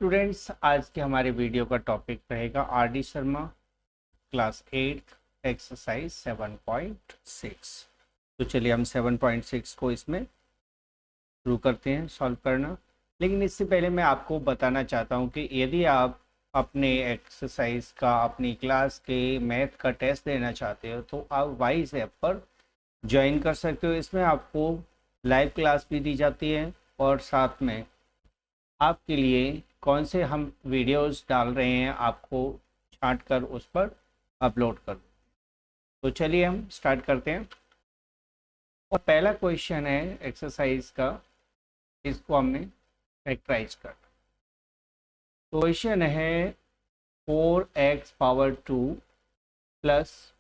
Students, आज के हमारे वीडियो का टॉपिक रहेगा R D Sharma class 8 exercise 7.6। तो चलिए हम 7.6 को इसमें शुरू करते हैं सॉल्व करना। लेकिन इससे पहले मैं आपको बताना चाहता हूं कि यदि आप अपने एक्सरसाइज का अपनी क्लास के मैथ का टेस्ट देना चाहते हो तो आप वाइज ऐप पर ज्वाइन कर सकते हो। इसमें आपको लाइव क्लास भी दी जाती है और साथ में आपके लिए कौन से हम वीडियोस डाल रहे हैं आपको छांट कर उस पर अपलोड कर दो। तो चलिए हम स्टार्ट करते हैं। और पहला क्वेश्चन है एक्सरसाइज का, इसको हमने फैक्टराइज कर। क्वेश्चन है 4x power 2 plus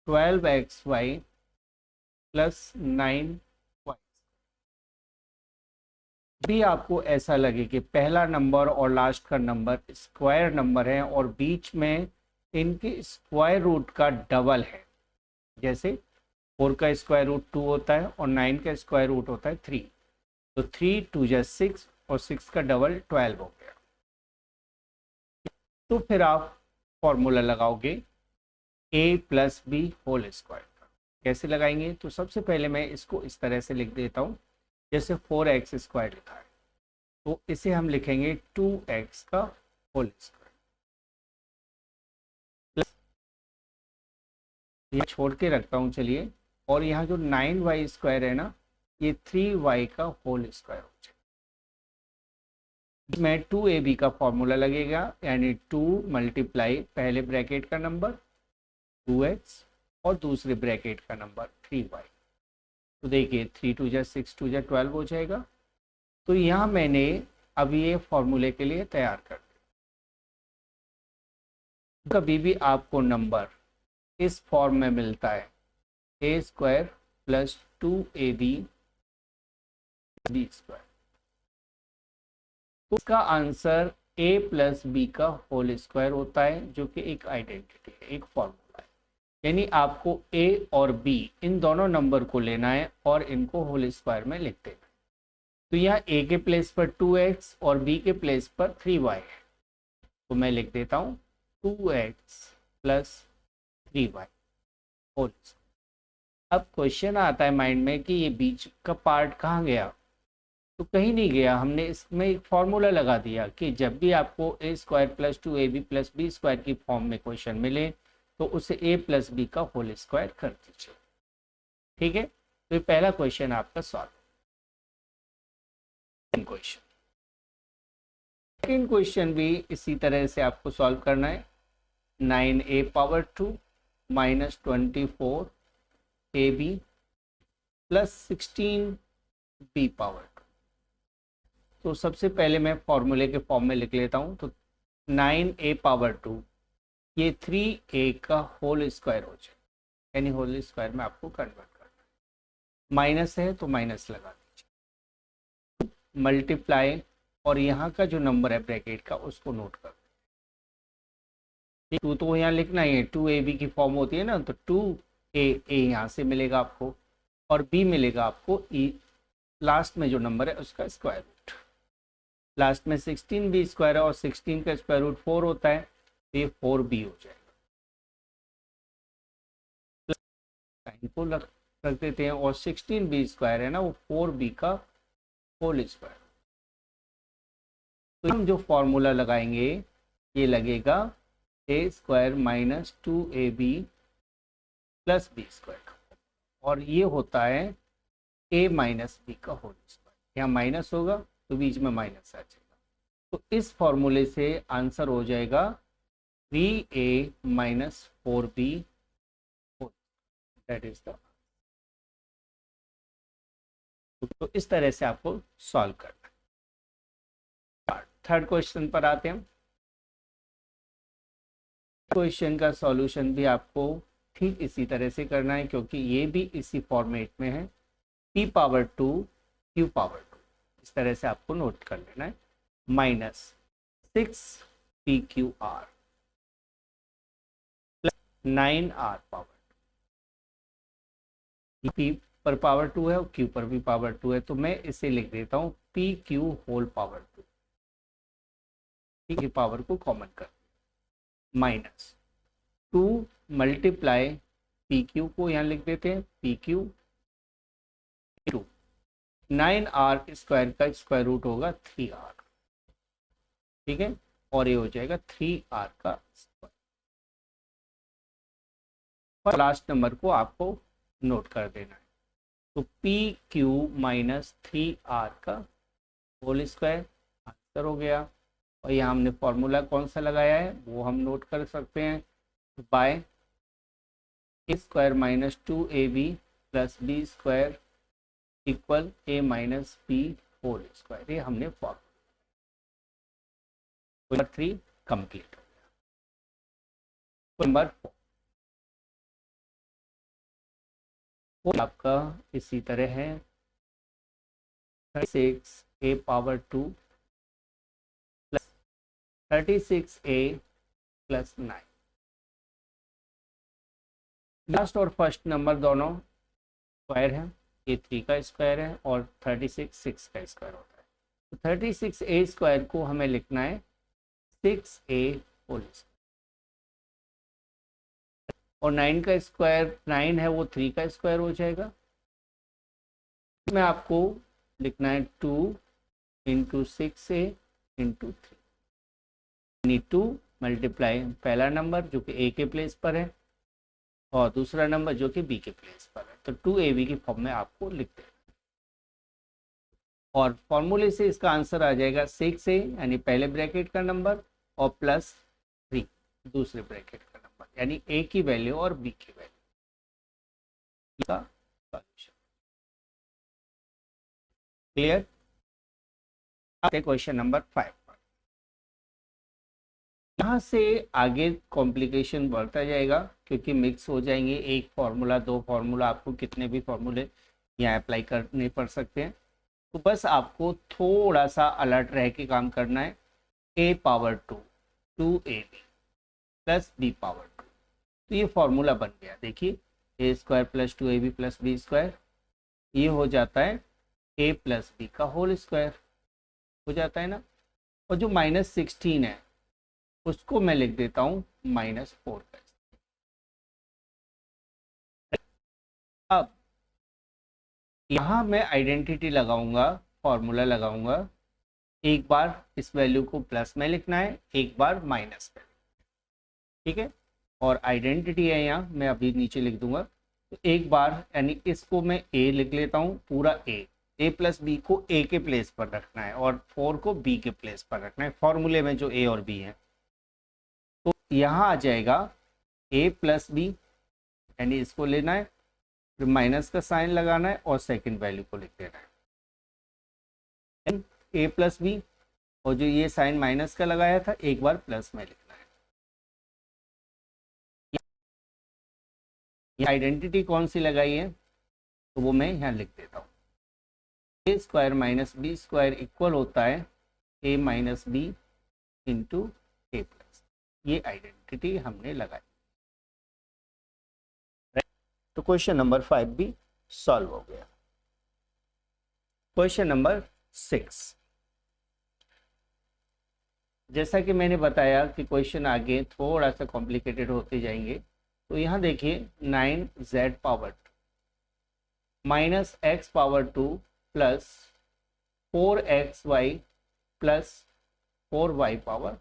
12xy plus 9y। भी आपको ऐसा लगे कि पहला नंबर और लास्ट का नंबर स्क्वायर नंबर है और बीच में इनके स्क्वायर रूट का डबल है, जैसे 4 का स्क्वायर रूट 2 होता है और 9 का स्क्वायर रूट होता है 3, तो 3 2 जा 6 और 6 का डबल 12 हो गया। तो फिर आप फॉर्मूला लगाओगे a plus b whole square का। कैसे लगाएंगे? तो सबसे पहले मैं इसको इस तरह से लिख देता हूँ, जैसे 4x स्क्वायर लिखा है तो इसे हम लिखेंगे 2x का होल स्क्वायर। प्लस ये छोड़ के रखता हूँ चलिए, और यहाँ जो 9y स्क्वायर है ना, ये 3y का होल स्क्वायर हो जाएगा। में 2ab का फॉर्मूला लगेगा, यानी 2 मल्टीप्लाई पहले ब्रैकेट का नंबर 2x और दूसरे ब्रैकेट का नंबर 3y। तो देखिए 3 2 जा 6 2 जा 12 हो जाएगा। तो यहाँ मैंने अभी ये फॉर्मूले के लिए तैयार कर दिया। कभी भी आपको नंबर इस फॉर्म में मिलता है a square plus 2ab b square, तो इसका आंसर a प्लस बी का होल स्क्वायर होता है, जो कि एक आइडेंटिटी है, एक फॉर्मूला है। यानी आपको a और b इन दोनों नंबर को लेना है और इनको होल स्क्वायर में लिख देना है। तो यहाँ a के प्लेस पर 2x और b के प्लेस पर 3y है, तो मैं लिख देता हूँ 2x plus 3y whole square. अब क्वेश्चन आता है माइंड में कि ये बीच का पार्ट कहाँ गया? तो कहीं नहीं गया, हमने इसमें एक फॉर्मूला लगा दिया कि जब भी आपको a square plus 2ab plus B square की फॉर्म में क्वेश्चन मिले तो उसे a प्लस बी का होल स्क्वायर कर दीजिए। ठीक है, तो ये पहला क्वेश्चन आपका सॉल्व। क्वेश्चन सेकेंड क्वेश्चन भी इसी तरह से आपको सॉल्व करना है। 9a power 2 minus 24ab plus 16b power 2। तो सबसे पहले मैं फॉर्मूले के फॉर्म में लिख लेता हूं। तो 9a पावर 2 ये 3a का होल स्क्वायर हो जाए, यानी होल स्क्वायर में आपको कन्वर्ट करना है। माइनस है तो माइनस लगा दीजिए, मल्टीप्लाई और यहाँ का जो नंबर है ब्रैकेट का उसको नोट कर दो। 2 तो यहाँ लिखना ही है, 2ab की फॉर्म होती है ना, तो 2a यहाँ से मिलेगा आपको और b मिलेगा आपको लास्ट में जो नंबर है उसका स्क्वायर रूट। लास्ट में 16b स्क्वायर है और 16 का स्क्वायर रूट 4 होता है, तो ये 4b हो जाएगा। इनको रख देते हैं और 16b स्क्वायर है ना, वो 4b का होल स्क्वायर। तो हम जो फॉर्मूला लगाएंगे ये लगेगा a square minus 2ab plus B square, और ये होता है a माइनस बी का होल स्क्वायर। यहाँ माइनस होगा तो बीच में माइनस आ जाएगा, तो इस फॉर्मूले से आंसर हो जाएगा 3a minus 4b, that is the. तो इस तरह से आपको सॉल्व करना है। थर्ड क्वेश्चन पर आते हैं। क्वेश्चन का सॉल्यूशन भी आपको ठीक इसी तरह से करना है, क्योंकि ये भी इसी फॉर्मेट में है, p पावर 2 q पावर 2। इस तरह से आपको नोट कर लेना है। Minus 6pqr plus 9r power 2। p पर पावर 2 है और q पर भी पावर 2 है, तो मैं इसे लिख देता हूँ pq होल पावर 2। ठीक है, पावर को कॉमन कर, माइनस 2 मल्टीप्लाई पी क्यू को यहाँ लिख देते हैं पी क्यू 2, 9r स्क्वायर का स्क्वायर रूट होगा 3r, ठीक है, और ये हो जाएगा 3r का स्क्वायर। लास्ट नंबर को आपको नोट कर देना है, तो पी क्यू माइनस 3r का होल स्क्वायर आंसर हो गया। और यहाँ हमने फॉर्मूला कौन सा लगाया है वो हम नोट कर सकते हैं, by a square minus 2ab plus B square equal a minus b whole square, ये हमने फॉर्मूला नंबर 3 कंप्लीट हो गया। नंबर 4 आपका इसी तरह है 36a power 2 plus 36a plus 9। Last और फर्स्ट नंबर दोनों स्क्वायर है, ये 3 का स्क्वायर है और 36 6 का स्क्वायर होता है, तो 36a स्क्वायर को हमें लिखना है 6a होल स्क्वायर, और 9 का स्क्वायर 9 है वो 3 का स्क्वायर हो जाएगा। में आपको लिखना है 2 इंटू 6a इंटू 3, यानी 2 मल्टीप्लाई पहला नंबर जो कि a के प्लेस पर है और दूसरा नंबर जो कि b के प्लेस पर है, तो 2ab की फॉर्म में आपको लिख दें, और फॉर्मूले से इसका आंसर आ जाएगा 6a यानी पहले ब्रैकेट का नंबर और प्लस 3 दूसरे ब्रैकेट का नंबर, यानी a की वैल्यू और b की वैल्यू का सॉल्यूशन। क्लियर? क्वेश्चन नंबर 5 पर, यहाँ से आगे कॉम्प्लिकेशन बढ़ता जाएगा क्योंकि मिक्स हो जाएंगे, एक फार्मूला 2 फार्मूला, आपको कितने भी फार्मूले यहाँ अप्लाई करने पड़ सकते हैं, तो बस आपको थोड़ा सा अलर्ट रह के काम करना है। a power 2 2ab plus b power 2, तो ये फॉर्मूला बन गया, देखिए a square plus 2ab plus b square, ये हो जाता है a प्लस b का होल स्क्वायर हो जाता है ना, और जो माइनस 16 है उसको मैं लिख देता हूँ माइनस 4 का। अब यहाँ मैं आइडेंटिटी लगाऊंगा, फॉर्मूला लगाऊंगा, एक बार इस वैल्यू को प्लस में लिखना है, एक बार माइनस में, ठीक है, और आइडेंटिटी है यहाँ मैं अभी नीचे लिख दूंगा, तो एक बार यानी इसको मैं a लिख लेता हूँ पूरा a प्लस बी को a के प्लेस पर रखना है और 4 को b के प्लेस पर रखना है फॉर्मूले में जो a और b है, तो यहाँ आ जाएगा a प्लस बी, यानी इसको लेना है, फिर माइनस का साइन लगाना है और सेकंड वैल्यू को लिख देना है a प्लस बी, और जो ये साइन माइनस का लगाया था एक बार प्लस में लिखना है। ये आइडेंटिटी कौन सी लगाई है तो वो मैं यहाँ लिख देता हूँ, a square minus b square equal होता है a minus b into a plus, ये आइडेंटिटी हमने लगाई। तो क्वेश्चन नंबर 5 भी सॉल्व हो गया। क्वेश्चन नंबर 6, जैसा कि मैंने बताया कि क्वेश्चन आगे थोड़ा सा कॉम्प्लिकेटेड होते जाएंगे, तो यहाँ देखिए 9z power 2 minus x power 2 plus 4xy plus 4y power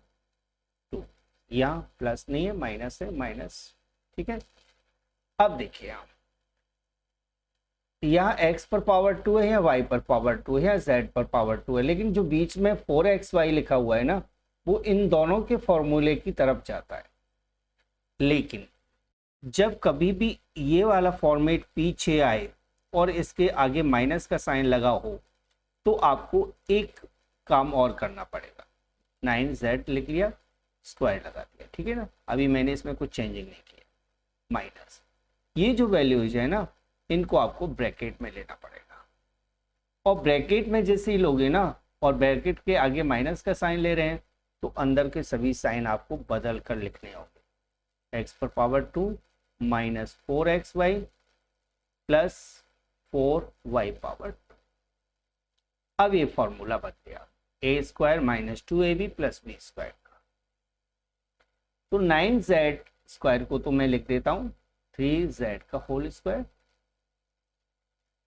2, यहाँ प्लस नहीं है माइनस है, माइनस, ठीक है। अब देखिए आप यहाँ x पर पावर 2 है या y पर पावर 2 है या z पर पावर 2 है, लेकिन जो बीच में 4xy लिखा हुआ है ना वो इन दोनों के फॉर्मूले की तरफ जाता है, लेकिन जब कभी भी ये वाला फॉर्मेट पीछे आए और इसके आगे माइनस का साइन लगा हो तो आपको एक काम और करना पड़ेगा, 9z लिख लिया, स्क्वायर लगा दिया, ठीक है ना, अभी मैंने इसमें कुछ चेंजिंग नहीं किया, माइनस ये जो वैल्यूज है ना इनको आपको ब्रैकेट में लेना पड़ेगा, और ब्रैकेट में जैसे ही लोगे ना और ब्रैकेट के आगे माइनस का साइन ले रहे हैं तो अंदर के सभी साइन आपको बदल कर लिखने होंगे, x पर power 2 minus 4xy plus 4y power 2। अब ये फॉर्मूला बन गया, A square minus 2ab plus B square का। तो 9z स्क्वायर को तो मैं लिख देता हूँ 3z का होल स्क्वायर,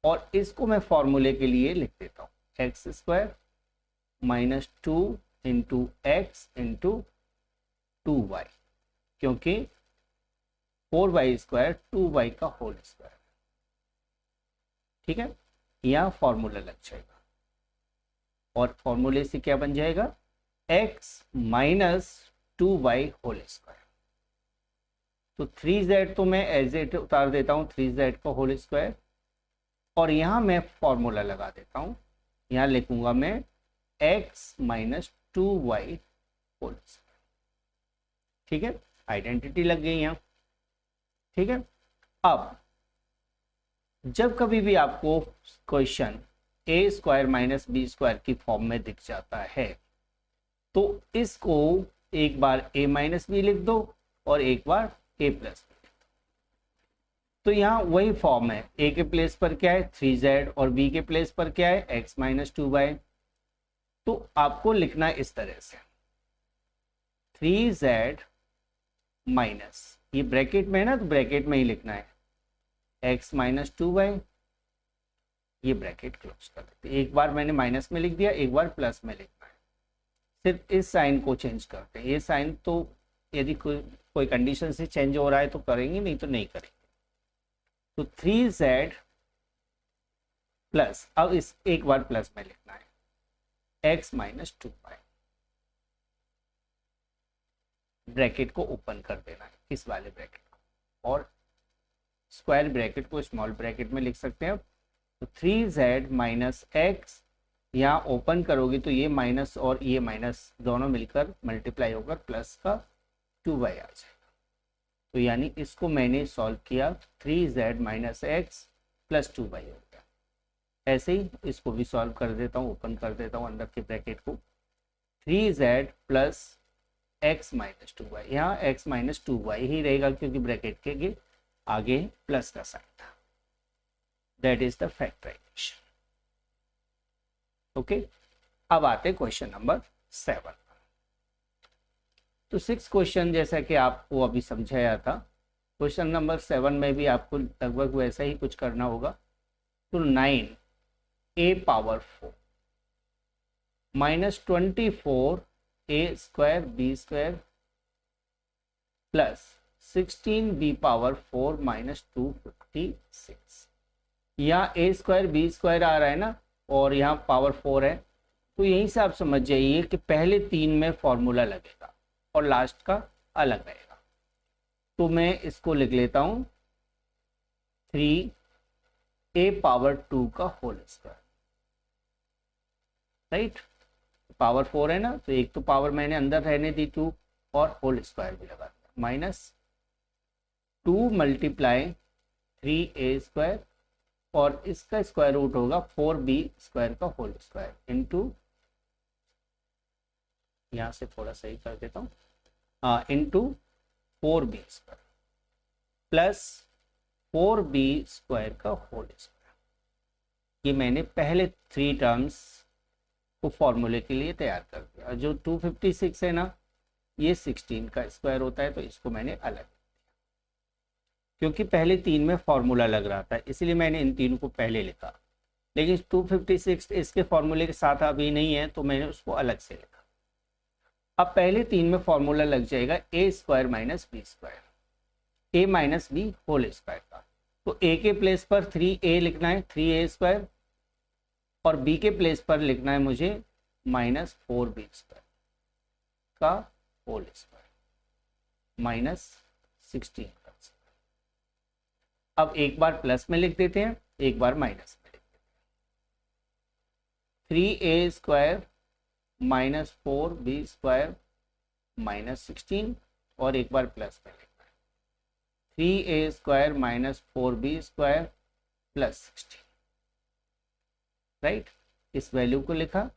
और इसको मैं फॉर्मूले के लिए लिख देता हूँ x square minus 2 into x into 2y, क्योंकि 4y स्क्वायर 2y का होल स्क्वायर। ठीक है, यह फॉर्मूला लग जाएगा, और फॉर्मूले से क्या बन जाएगा x minus 2y whole square. तो 3z तो मैं एज इट उतार देता हूँ 3z का होल स्क्वायर, और यहां मैं फॉर्मूला लगा देता हूं, यहां लिखूंगा मैं x minus 2y whole square. ठीक है, आइडेंटिटी लग गई यहां। ठीक है, अब जब कभी भी आपको क्वेश्चन ए स्क्वायर माइनस बी स्क्वायर की फॉर्म में दिख जाता है, तो इसको एक बार ए माइनस बी लिख दो और एक बार ए प्लस बी। तो यहाँ वही फॉर्म है, ए के प्लेस पर क्या है 3z और बी के प्लेस पर क्या है x माइनस 2y। तो आपको लिखना है इस तरह से 3z माइनस, ये ब्रैकेट में है ना, तो ब्रैकेट में ही लिखना है x माइनस 2y, ये ब्रैकेट क्लोज कर देते। एक बार मैंने माइनस में लिख दिया, एक बार प्लस में लिखना है, सिर्फ इस साइन को चेंज करते हैं। ये साइन तो यदि कोई कंडीशन से चेंज हो रहा है तो करेंगे, नहीं तो नहीं करेंगे। तो 3z प्लस, अब इस एक बार प्लस में लिखना है x माइनस 2y, ब्रैकेट को ओपन कर देना है इस वाले ब्रैकेट को, और स्क्वायर ब्रैकेट को स्मॉल ब्रैकेट में लिख सकते हैं। तो 3z माइनस x, यहाँ ओपन करोगे तो ये माइनस और ये माइनस दोनों मिलकर मल्टीप्लाई होकर प्लस का 2y आ जाएगा। तो यानी इसको मैंने सॉल्व किया 3z minus x plus 2y हो गया। ऐसे ही इसको भी सॉल्व कर देता हूँ, ओपन कर देता हूँ अंदर के ब्रैकेट को, 3z plus x minus 2y, यहाँ x माइनस 2y ही रहेगा क्योंकि ब्रैकेट के आगे प्लस का साइन था। That is the factorization. Okay, अब आते क्वेश्चन नंबर 7। तो 6 क्वेश्चन जैसा कि आपको अभी समझाया था, क्वेश्चन नंबर 7 में भी आपको लगभग वैसा ही कुछ करना होगा। तो 9 a power 4 minus 24 a square b square plus 16 b power 4 minus 256। यहाँ a स्क्वायर b स्क्वायर आ रहा है ना, और यहाँ पावर 4 है, तो यहीं से आप समझ जाइए कि पहले 3 में फॉर्मूला लगेगा और लास्ट का अलग रहेगा। तो मैं इसको लिख लेता हूं 3a पावर 2 का होल स्क्वायर। राइट, पावर 4 है ना, तो एक तो पावर मैंने अंदर रहने दी 2 और होल स्क्वायर भी लगा दिया, माइनस 2 मल्टीप्लाई 3a स्क्वायर, और इसका स्क्वायर रूट होगा 4b स्क्वायर का होल स्क्वायर इंटू, यहाँ से थोड़ा सही कर देता हूँ, into 4b square plus 4b square का होल स्क्वायर। ये मैंने पहले 3 टर्म्स को फॉर्मूले के लिए तैयार कर दिया। जो 256 है ना, ये 16 का स्क्वायर होता है, तो इसको मैंने अलग किया क्योंकि पहले 3 में फॉर्मूला लग रहा था, इसलिए मैंने इन तीनों को पहले लिखा। लेकिन 256 इसके फॉर्मूले के साथ अभी नहीं है, तो मैंने उसको अलग से लिखा। अब पहले 3 में फॉर्मूला लग जाएगा ए स्क्वायर माइनस बी स्क्वायर, ए माइनस बी होल स्क्वायर का। तो ए के प्लेस पर 3a लिखना है 3a स्क्वायर, और बी के प्लेस पर लिखना है मुझे माइनस 4b स्क्वायर का होल स्क्वायर माइनस 16 का स्क्वायर। अब एक बार प्लस में लिख देते हैं, एक बार माइनस में लिख देते हैं। 3a square minus 4b square minus 16, और एक बार प्लस में लिखना है 3a square minus 4b square plus 16। Right, इस वैल्यू को लिखा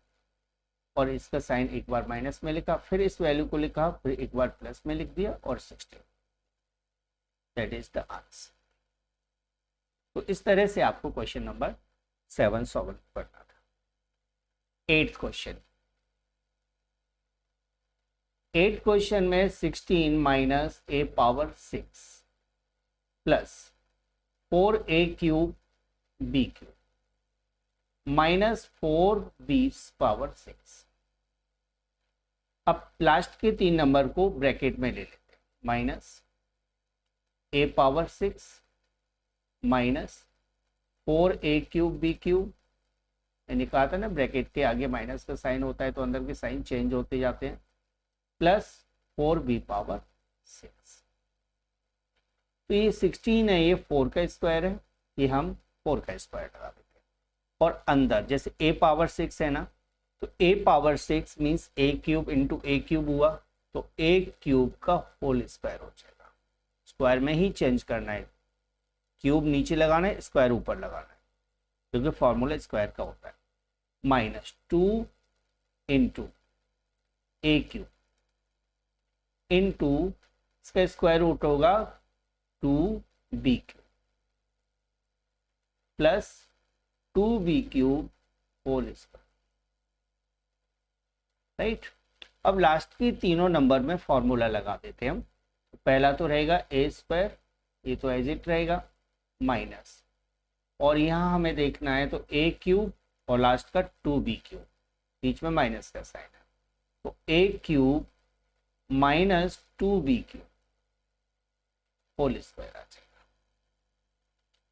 और इसका साइन एक बार माइनस में लिखा, फिर इस वैल्यू को लिखा, फिर एक बार प्लस में लिख दिया और 16। That is the answer. तो इस तरह से आपको क्वेश्चन नंबर 7 सॉल्व करना था। 8th क्वेश्चन, 8 क्वेश्चन में 16 minus a power 6 plus 4a cube b cube minus 4b power 6। अब लास्ट के 3 नंबर को ब्रैकेट में ले लेते हैं, minus a power 6 minus 4a cube b cube. मैंने कहा था ना ब्रैकेट के आगे माइनस का साइन होता है तो अंदर के साइन चेंज होते जाते हैं, प्लस 4b पावर 6। तो ये 16 है, ये 4 का स्क्वायर है, ये हम 4 का स्क्वायर लगा देते हैं। और अंदर जैसे a पावर 6 है ना, तो a power 6 means a cube into a cube हुआ, तो a क्यूब का होल स्क्वायर हो जाएगा। स्क्वायर में ही चेंज करना है, क्यूब नीचे लगाना है, स्क्वायर ऊपर लगाना है, क्योंकि फॉर्मूला स्क्वायर का होता है। Minus 2 into a cube into इसका स्क्वायर रूट होगा 2b cube plus 2b cube whole square, right. अब लास्ट की तीनों नंबर में फॉर्मूला लगा देते हैं हम। पहला तो रहेगा a स्क्वायर, ये तो एज इट रहेगा, माइनस, और यहाँ हमें देखना है तो a क्यूब और लास्ट का 2b क्यूब, बीच में माइनस का साइन है, तो a cube minus 2b cube whole square आ जाएगा।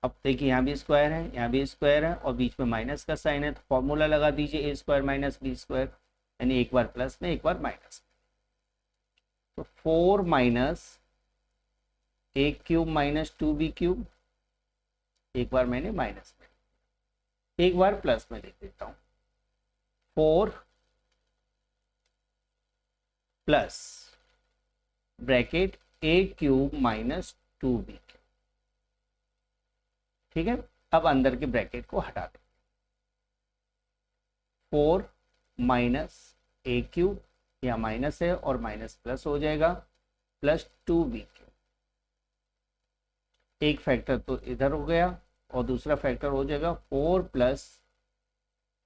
अब देखिए यहाँ भी स्क्वायर है, यहाँ भी स्क्वायर है, और बीच में माइनस का साइन है, तो फॉर्मूला लगा दीजिए a square minus b square, यानी एक बार प्लस में एक बार माइनस में। तो 4 minus a cube minus 2b cube, एक बार मैंने माइनस में, एक बार प्लस में लिख देता हूं, 4 plus bracket a cube minus 2b cube. ठीक है, अब अंदर के ब्रैकेट को हटा दें, 4 माइनस a क्यूब, या माइनस है और माइनस प्लस हो जाएगा, प्लस 2b क्यूब। एक फैक्टर तो इधर हो गया और दूसरा फैक्टर हो जाएगा 4 plus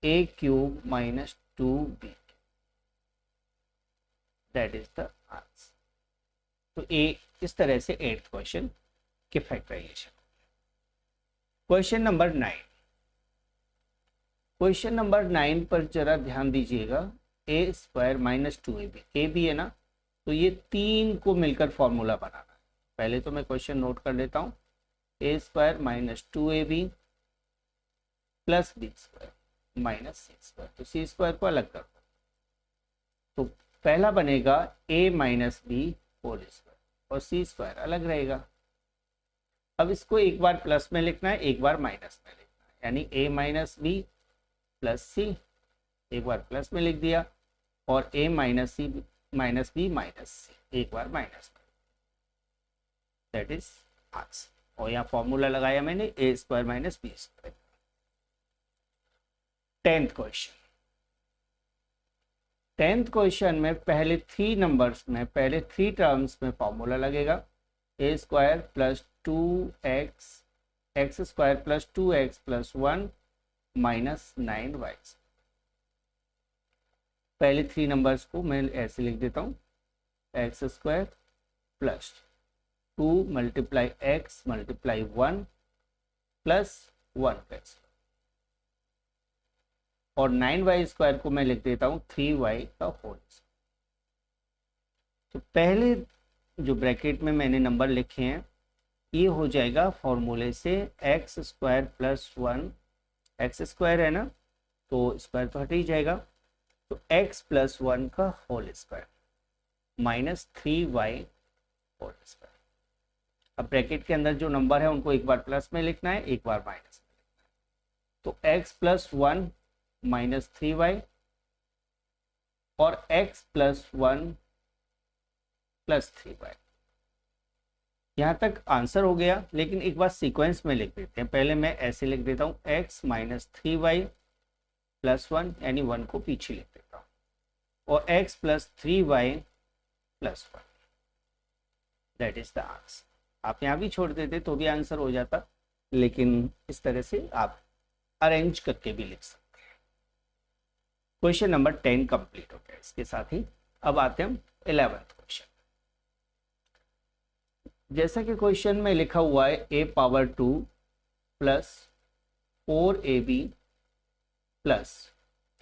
a cube minus 2b, that is the answer. तो इस तरह से 8th क्वेश्चन के factorization. Question number 9, question number 9 पर जरा ध्यान दीजिएगा। a square minus 2ab, a भी है ना, तो ये 3 को मिलकर फॉर्मूला बनाना है। पहले तो मैं क्वेश्चन नोट कर लेता हूँ, a square minus 2ab plus b square minus c square, तो c स्क्वायर को अलग कर दो, तो पहला बनेगा a minus b whole square और c स्क्वायर अलग रहेगा। अब इसको एक बार प्लस में लिखना है, एक बार माइनस में लिखना है, यानी a minus b plus c, एक बार प्लस में लिख दिया, और a minus c minus b minus c, एक बार माइनस में, दैट इज आंसर। और यहाँ फॉर्मूला लगाया मैंने a square minus b square. 10th question, 10th question में पहले 3 नंबर्स में, पहले 3 टर्म्स में फॉर्मूला लगेगा, a square plus 2x x square plus 2x plus 1 minus 9y। पहले 3 नंबर्स को मैं ऐसे लिख देता हूँ, x square plus 2 multiply x multiply 1 plus 1 का स्क्वायर, और 9y स्क्वायर को मैं लिख देता हूँ 3y का होल। तो पहले जो ब्रैकेट में मैंने नंबर लिखे हैं, ये हो जाएगा फॉर्मूले से x square plus 1, x square है ना, तो स्क्वायर तो हट ही जाएगा, तो x प्लस 1 का whole square minus 3y whole square. अब ब्रैकेट के अंदर जो नंबर है उनको एक बार प्लस में लिखना है, एक बार माइनस में लिखना है, तो x प्लस 1 माइनस 3y और x प्लस 1 प्लस 3y। यहाँ तक आंसर हो गया, लेकिन एक बार सीक्वेंस में लिख देते हैं। पहले मैं ऐसे लिख देता हूँ, x माइनस 3y प्लस 1, यानी 1 को पीछे लिख देता हूँ, और x plus 3y plus 1, that is the answer. आप यहाँ भी छोड़ देते तो भी आंसर हो जाता, लेकिन इस तरह से आप अरेंज करके भी लिख सकते हैं। क्वेश्चन नंबर 10 कंप्लीट हो गया। इसके साथ ही अब आते हैं हम 11th क्वेश्चन। जैसा कि क्वेश्चन में लिखा हुआ है a power 2 plus 4ab plus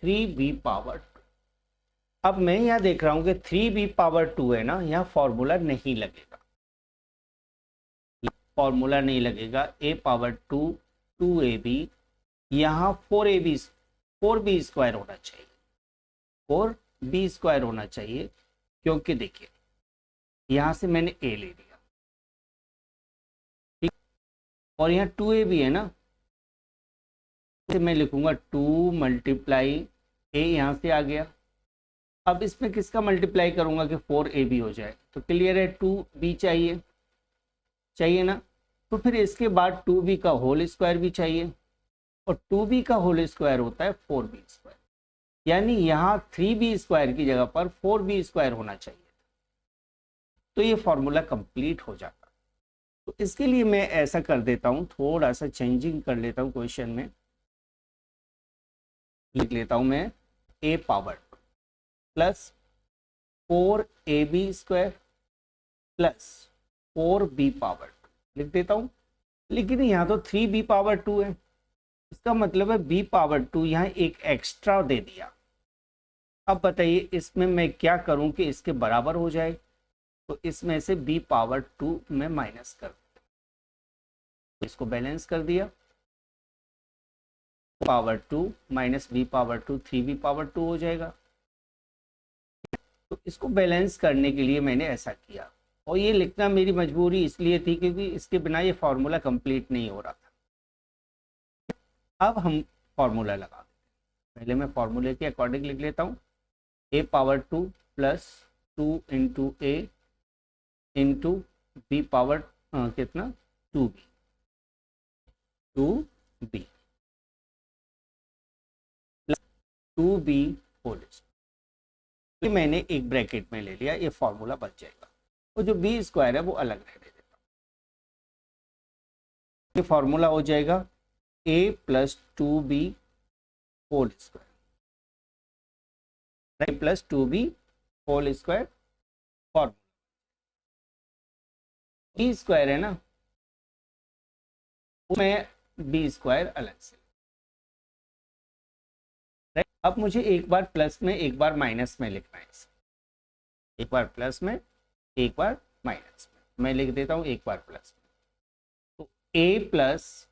3b power 2। अब मैं यहाँ देख रहा हूं कि 3b पावर 2 है ना, यहाँ फॉर्मूला नहीं लगेगा, फॉर्मूला नहीं लगेगा। a पावर 2 2ab, यहाँ 4b स्क्वायर होना चाहिए, 4b स्क्वायर होना चाहिए, क्योंकि देखिए यहां से मैंने a ले लिया, ठीक, और यहाँ 2ab है ना, तो मैं लिखूंगा 2 मल्टीप्लाई a, यहां से आ गया। अब इसमें किसका मल्टीप्लाई करूंगा कि 4ab हो जाए, तो क्लियर है 2b चाहिए ना, तो फिर इसके बाद 2b का होल स्क्वायर भी चाहिए, और 2b का होल स्क्वायर होता है 4b स्क्वायर, यानी यहाँ 3b स्क्वायर की जगह पर 4b स्क्वायर होना चाहिए, तो ये फॉर्मूला कंप्लीट हो जाता। तो इसके लिए मैं ऐसा कर देता हूँ, थोड़ा सा चेंजिंग कर लेता हूँ क्वेश्चन में, लिख लेता हूँ मैं a power plus 4ab square plus 4b power 2 लिख देता हूँ। लेकिन यहाँ तो 3b पावर 2 है, इसका मतलब है b पावर 2 यहाँ एक एक्स्ट्रा दे दिया। अब बताइए इसमें मैं क्या करूं कि इसके बराबर हो जाए, तो इसमें से b पावर 2 में माइनस कर दूं, इसको बैलेंस कर दिया, power 2 minus b power 2 3b power 2 हो जाएगा। तो इसको बैलेंस करने के लिए मैंने ऐसा किया, और ये लिखना मेरी मजबूरी इसलिए थी क्योंकि इसके बिना ये फॉर्मूला कंप्लीट नहीं हो रहा था। अब हम फॉर्मूला लगा देते हैं, पहले मैं फॉर्मूले के अकॉर्डिंग लिख लेता हूँ, a power 2 plus 2 into a into b power कितना 2b plus 2b whole square, मैंने एक ब्रैकेट में ले लिया, ये फॉर्मूला बच जाएगा, और जो b स्क्वायर है वो अलग रहने देता। ये फॉर्मूला हो जाएगा a plus 2b whole square plus 2b whole square, formula b square है ना, मैं b स्क्वायर अलग से। अब मुझे एक बार प्लस में एक बार माइनस में लिखना है, एक बार प्लस में एक बार माइनस में, मैं लिख देता हूं एक बार प्लस में, तो a प्लस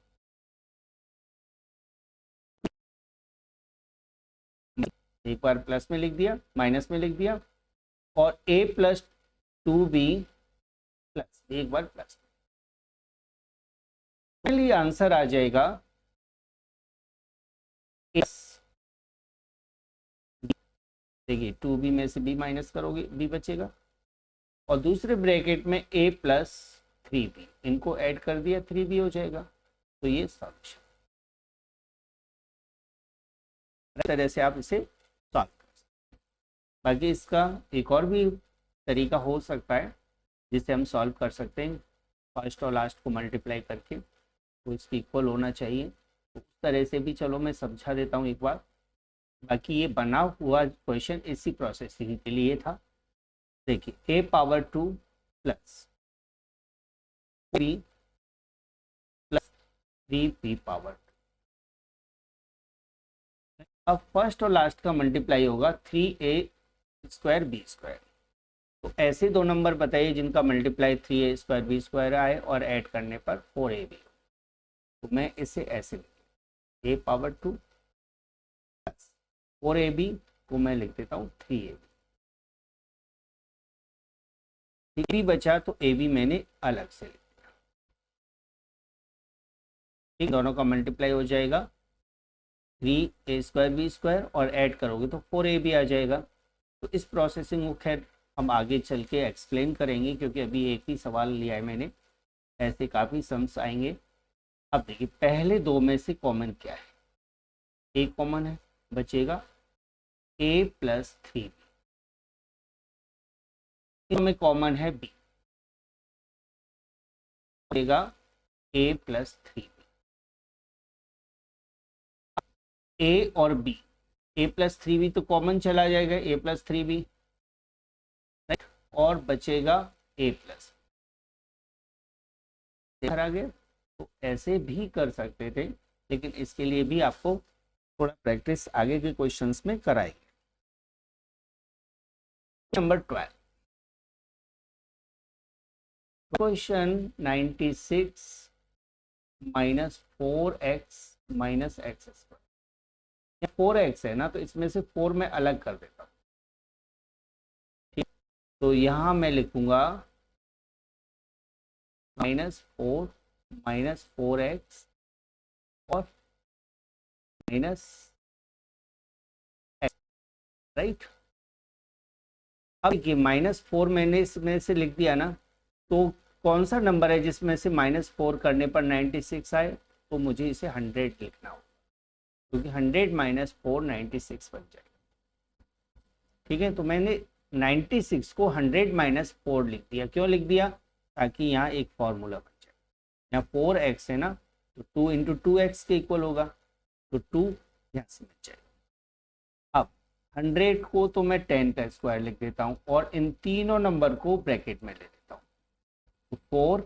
एक बार प्लस में लिख दिया, माइनस में लिख दिया, और a प्लस 2b प्लस एक बार प्लस में, लिए आंसर आ जाएगा देखिए 2b में से b माइनस करोगे b बचेगा, और दूसरे ब्रैकेट में a प्लस 3b, इनको ऐड कर दिया 3b हो जाएगा, तो ये सॉल्यूशन। इस तरह से आप इसे सॉल्व कर सकते हैं। बाकी इसका एक और भी तरीका हो सकता है जिससे हम सॉल्व कर सकते हैं, फर्स्ट और लास्ट को मल्टीप्लाई करके, तो इसकी इक्वल होना चाहिए, तो उस तरह से भी चलो मैं समझा देता हूँ एक बार। बाकी ये बना हुआ क्वेश्चन इसी प्रोसेसिंग के लिए था। देखिए a power 2 plus 3 plus 3b power 2, अब फर्स्ट और लास्ट का मल्टीप्लाई होगा 3a स्क्वायर b स्क्वायर, तो ऐसे दो नंबर बताइए जिनका multiply 3a square b square आए और ऐड करने पर 4ab, तो मैं इसे ऐसे a पावर 2 प्लस 4ab को मैं लिख देता हूँ 3ab, b बचा तो ab मैंने अलग से लिख दिया, ठीक, दोनों का मल्टीप्लाई हो जाएगा 3a स्क्वायर b स्क्वायर, और ऐड करोगे तो 4ab आ जाएगा। तो इस प्रोसेसिंग को खैर हम आगे चल के एक्सप्लेन करेंगे, क्योंकि अभी एक ही सवाल लिया है मैंने, ऐसे काफ़ी सम्स आएंगे। अब देखिए पहले दो में से कॉमन क्या है, एक कॉमन है, बचेगा a प्लस 3b, में कॉमन है b, बचेगा a प्लस 3b, a और b, a प्लस 3b तो कॉमन चला जाएगा, a प्लस 3b, राइट, और बचेगा a प्लस। आगे तो ऐसे भी कर सकते थे, लेकिन इसके लिए भी आपको थोड़ा प्रैक्टिस आगे के क्वेश्चंस में कराएंगे। Number 12, question 96 minus 4x minus x square. 4x है ना, तो इसमें से 4 मैं अलग कर देता हूँ। ठीक, तो यहां मैं लिखूंगा माइनस 4x और माइनस एक्स, राइट। अब देखिए -4 मैंने इसमें से लिख दिया ना, तो कौन सा नंबर है जिसमें से -4 करने पर 96 आए, तो मुझे इसे 100 लिखना होगा, क्योंकि 100 माइनस 4 96 बन जाएगा। ठीक है, तो मैंने 96 को 100 माइनस 4 लिख दिया। क्यों लिख दिया? ताकि यहाँ एक फॉर्मूला बन जाए। यहाँ 4x है ना, तो 2 इंटू 2x के इक्वल होगा, तो 2 यहाँ से बच जाएगा। अब 100 को तो मैं 10 का स्क्वायर लिख देता हूँ और इन तीनों नंबर को ब्रैकेट में ले लेता हूँ। तो 4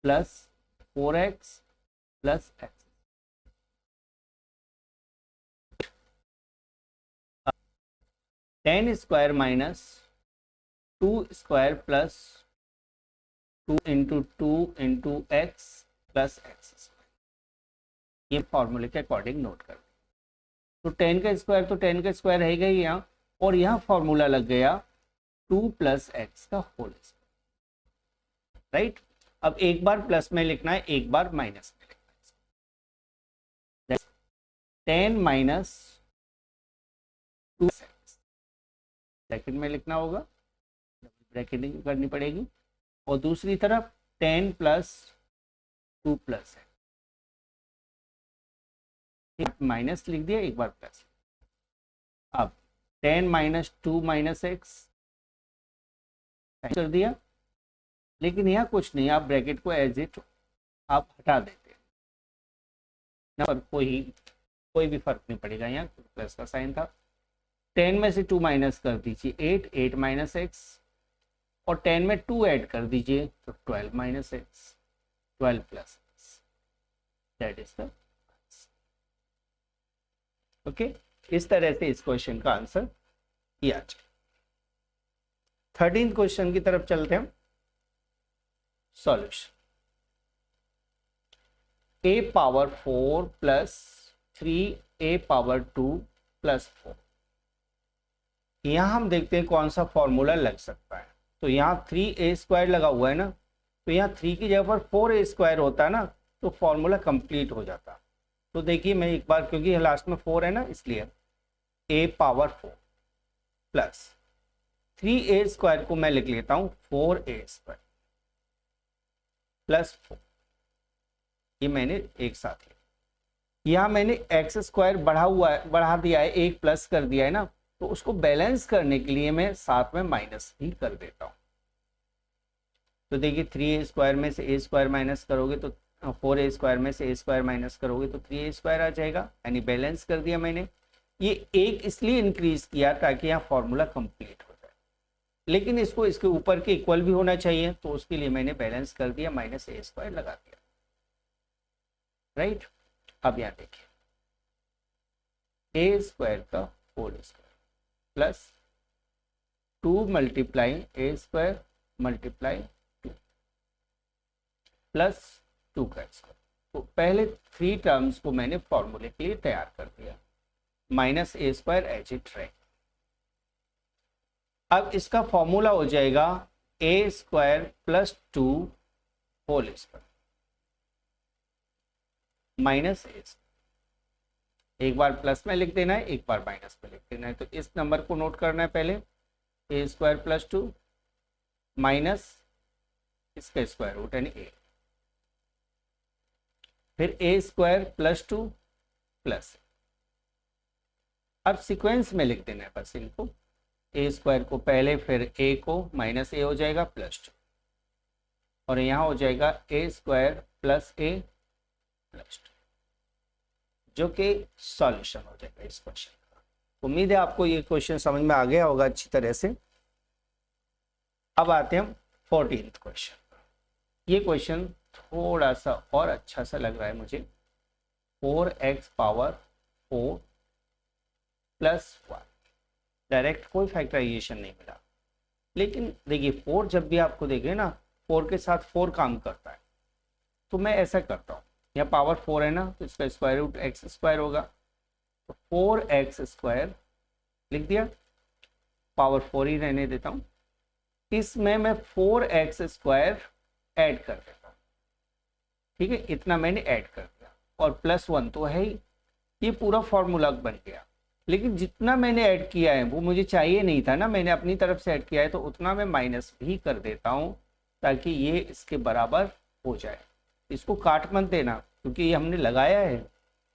plus 4x plus x, 10 square minus 2 square plus 2 into 2 into x plus x square. ये फॉर्मूले के अकॉर्डिंग नोट कर। तो 10 का स्क्वायर तो 10 का स्क्वायर रहेगा ही यहाँ, और यहाँ फॉर्मूला लग गया 2 प्लस एक्स का होल स्क्वायर, राइट। अब एक बार प्लस में लिखना है, एक बार माइनस में लिखना है। 10 माइनस 2 ब्रैकेट में लिखना होगा, ब्रैकेटिंग करनी पड़ेगी। और दूसरी तरफ 10 प्लस 2 प्लस है, एक माइनस लिख दिया, एक बार प्लस। अब 10 माइनस 2 माइनस एक्स कर दिया, लेकिन यहाँ कुछ नहीं, आप ब्रैकेट को एज इट आप हटा देते हैं ना, पर कोई भी फर्क नहीं पड़ेगा। यहाँ प्लस का साइन था, 10 में से 2 माइनस कर दीजिए 8, 8 माइनस एक्स, और 10 में 2 ऐड कर दीजिए तो 12 minus x, 12 plus x, that is the okay. इस तरह से इस क्वेश्चन का आंसर किया जाए। 13th क्वेश्चन की तरफ चलते हैं। Solution a power 4 plus 3a power 2 plus 4। यहां हम देखते हैं कौन सा फॉर्मूला लग सकता है। तो यहाँ 3a स्क्वायर लगा हुआ है ना, तो यहाँ 3 की जगह पर 4a स्क्वायर होता है ना, तो फॉर्मूला कंप्लीट हो जाता। तो देखिए मैं एक बार, क्योंकि लास्ट में 4 है ना, इसलिए a power 4 plus 3a square को मैं लिख लेता हूं 4a स्क्वायर प्लस 4। ये मैंने एक साथ लिया। यहाँ मैंने एक्स स्क्वायर बढ़ा दिया है, एक प्लस कर दिया है ना, तो उसको बैलेंस करने के लिए मैं साथ में माइनस ही कर देता हूं। तो देखिए 3a स्क्वायर में से a स्क्वायर माइनस करोगे तो 4a स्क्वायर में से a स्क्वायर माइनस करोगे तो 3a स्क्वायर आ जाएगा, यानी बैलेंस कर दिया मैंने। ये एक इसलिए इंक्रीज किया ताकि यहाँ फॉर्मूला कंप्लीट हो जाए, लेकिन इसको इसके ऊपर के इक्वल भी होना चाहिए, तो उसके लिए मैंने बैलेंस कर दिया, माइनस a स्क्वायर लगा दिया, राइट। अब यहाँ देखिए a स्क्वायर का whole square plus 2 multiply a square multiply 2 plus 2 का स्क्वायर। तो पहले 3 टर्म्स को मैंने फॉर्मूले के लिए तैयार कर दिया, minus a square as it रहे। अब इसका फॉर्मूला हो जाएगा a square plus 2 whole square minus a। एक बार प्लस में लिख देना है, एक बार माइनस में लिख देना है। तो इस नंबर को नोट करना है पहले, a स्क्वायर प्लस 2 माइनस इसका स्क्वायर रूट यानी a, फिर a स्क्वायर प्लस 2 प्लस। अब सीक्वेंस में लिख देना है बस इनको, a स्क्वायर को पहले, फिर a को, माइनस a हो जाएगा प्लस 2, और यहाँ हो जाएगा a square plus a plus 2, जो कि सॉल्यूशन हो जाएगा इस क्वेश्चन का। उम्मीद है आपको ये क्वेश्चन समझ में आ गया होगा अच्छी तरह से। अब आते हैं हम 14th क्वेश्चन। ये क्वेश्चन थोड़ा सा और अच्छा सा लग रहा है मुझे। 4x पावर 4 प्लस 1, डायरेक्ट कोई फैक्टराइजेशन नहीं मिला, लेकिन देखिए 4 जब भी आपको देखे ना 4 के साथ 4 काम करता है, तो मैं ऐसा करता हूँ, यहाँ पावर 4 है ना, तो इसका स्क्वायर रूट एक्स स्क्वायर होगा, तो 4x स्क्वायर लिख दिया, पावर 4 ही रहने देता हूँ। इसमें मैं 4x स्क्वायर ऐड कर देता हूँ, ठीक है, इतना मैंने ऐड कर दिया, और प्लस 1 तो है ही, ये पूरा फॉर्मूला बन गया। लेकिन जितना मैंने ऐड किया है वो मुझे चाहिए नहीं था ना, मैंने अपनी तरफ से ऐड किया है, तो उतना मैं माइनस भी कर देता हूँ ताकि ये इसके बराबर हो जाए। इसको काट मत देना, क्योंकि ये हमने लगाया है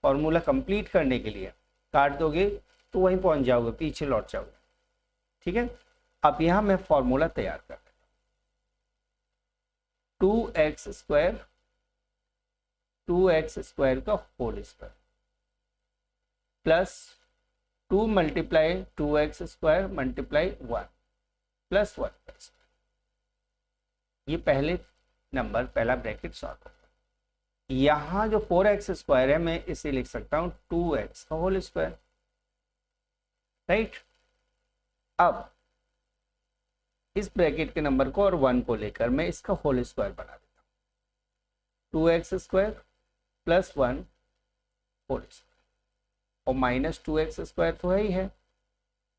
फॉर्मूला कंप्लीट करने के लिए, काट दोगे तो वहीं पहुंच जाओगे, पीछे लौट जाओगे, ठीक है। अब यहाँ मैं फॉर्मूला तैयार कर देता हूँ, 2x स्क्वायर का whole square plus 2 multiply 2x square multiply 1 plus 1 plus, ये पहले नंबर पहला ब्रैकेट सॉल्व होगा। यहाँ जो 4x स्क्वायर है मैं इसे लिख सकता हूँ 2x का होल स्क्वायर, राइट। अब इस ब्रैकेट के नंबर को और 1 को लेकर मैं इसका होल स्क्वायर बना देता हूँ, 2x square plus 1 whole square, और माइनस 2x स्क्वायर तो है ही है,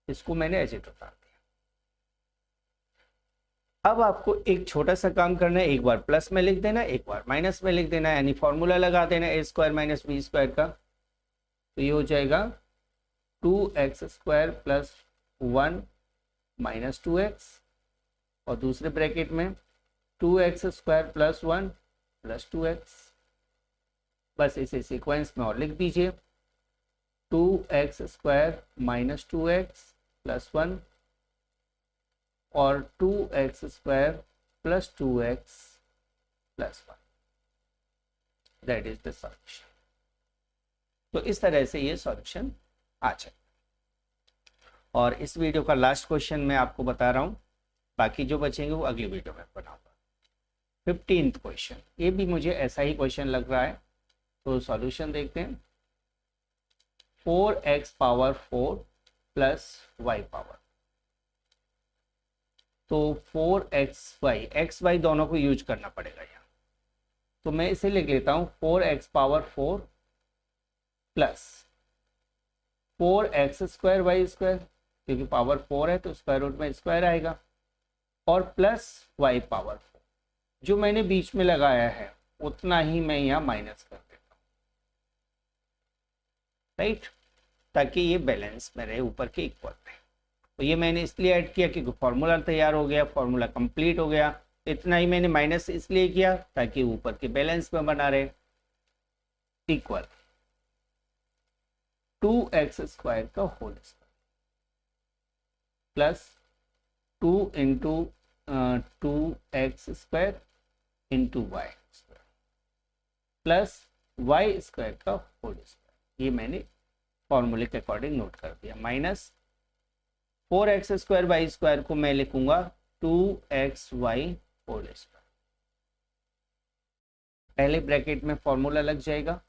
इसको मैंने ऐसे उतार दिया। अब आपको एक छोटा सा काम करना है, एक बार प्लस में लिख देना, एक बार माइनस में लिख देना, यानी फॉर्मूला लगा देना a square minus b square का, तो ये हो जाएगा 2x square plus 1 minus 2x, और दूसरे ब्रैकेट में 2x square plus 1 plus 2x, बस इसे सीक्वेंस में और लिख दीजिए, 2x square minus 2x plus 1 और 2x square plus 2x plus 1, that is the solution. तो इस तरह से ये सॉल्यूशन आ जाए। और इस वीडियो का लास्ट क्वेश्चन मैं आपको बता रहा हूँ, बाकी जो बचेंगे वो अगली वीडियो में बनाऊंगा। 15th क्वेश्चन, ये भी मुझे ऐसा ही क्वेश्चन लग रहा है, तो सॉल्यूशन देखते हैं। 4x power 4 plus y power, तो 4xy xy दोनों को यूज करना पड़ेगा यहाँ, तो मैं इसे लिख लेता हूँ 4x power 4 plus 4x square y square, क्योंकि पावर 4 है तो स्क्वायर रूट में स्क्वायर आएगा, और प्लस y पावर 4, जो मैंने बीच में लगाया है उतना ही मैं यहाँ माइनस कर देता हूँ, राइट, ताकि ये बैलेंस में रहे, ऊपर के इक्वल रहे। तो ये मैंने इसलिए ऐड किया क्योंकि फॉर्मूला तैयार हो गया, फॉर्मूला कंप्लीट हो गया, इतना ही मैंने माइनस इसलिए किया ताकि ऊपर के बैलेंस में बना रहे, इक्वल 2x स्क्वायर का whole square plus 2 into 2x square into y square plus Y square का होल स्क्वायर, ये मैंने फॉर्मूले के अकॉर्डिंग नोट कर दिया, minus 4x square Y square को मैं लिखूंगा 2xy होल स्क्वायर, पहले ब्रैकेट में फॉर्मूला लग जाएगा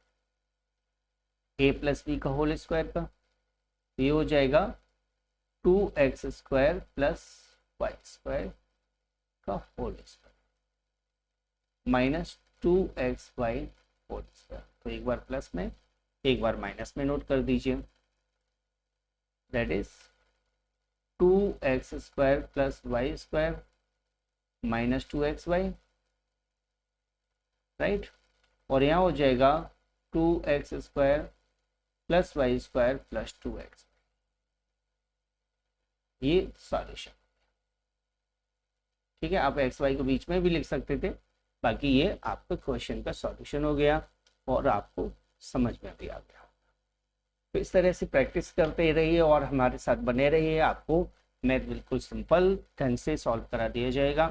a प्लस बी का होल स्क्वायर का, ये हो जाएगा 2x square plus Y square का whole square minus 2xy whole square, तो एक बार प्लस में एक बार माइनस में नोट कर दीजिए, that is 2x square plus Y square minus 2xy, right, और यहाँ हो जाएगा 2x square plus Y square plus 2x, ये सॉल्यूशन, ठीक है। आप एक्स वाई को बीच में भी लिख सकते थे, बाकी ये आपके क्वेश्चन का सॉल्यूशन हो गया और आपको समझ में भी आ गया। तो इस तरह से प्रैक्टिस करते रहिए और हमारे साथ बने रहिए, आपको मैथ बिल्कुल सिंपल ढंग से सॉल्व करा दिया जाएगा।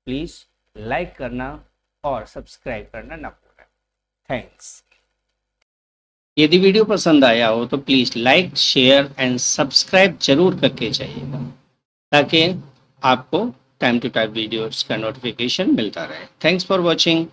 प्लीज़ लाइक करना और सब्सक्राइब करना ना भूलें। थैंक्स। यदि वीडियो पसंद आया हो तो please like, share and subscribe जरूर करके जाइएगा, ताकि आपको टाइम टू टाइम वीडियोस का नोटिफिकेशन मिलता रहे। Thanks for watching.